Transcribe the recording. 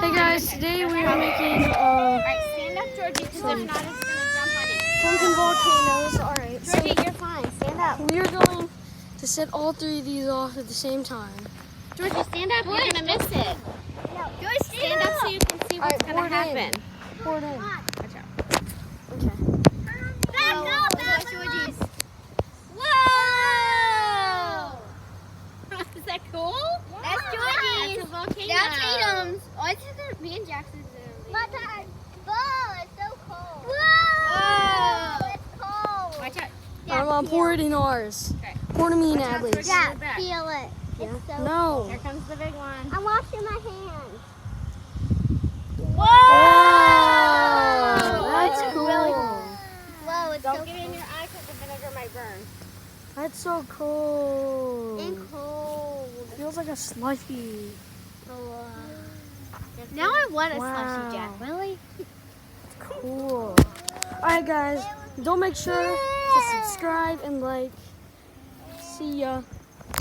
Hey guys, today we are making Alright, stand up, Georgie, because if not, it's going to jump on you. PuMkIn VoLcANOs. Alright, so Georgie, you're fine. Stand up. we are going to set all three of these off at the same time. Georgie, stand up. You're going to miss it. No. Georgie, stand up so you can see what's going to happen. Pour it in. Watch out. Okay. Back up, Georgie's. Whoa! Is that cool? That's Georgie's. That's a volcano. That's Tatum's. Oh, I think that me and Jackson's in. My time. Whoa, it's so cold. Whoa! It's cold. Watch out. I'm gonna pour it in ours. Okay. Pour to me and Watch out, Adley's. Georgie. Yeah, feel it. Yeah. It's so No. Here comes the big one. I'm washing my hands. Whoa! That's That's cool. really cool. Whoa, it's Don't so get it in your eye because the vinegar might burn. That's so cool. and cold. Feels like a slushy. Now I want a Wow. slushy, Jack. Really? Cool. Alright guys, don't make sure to subscribe and like. See ya.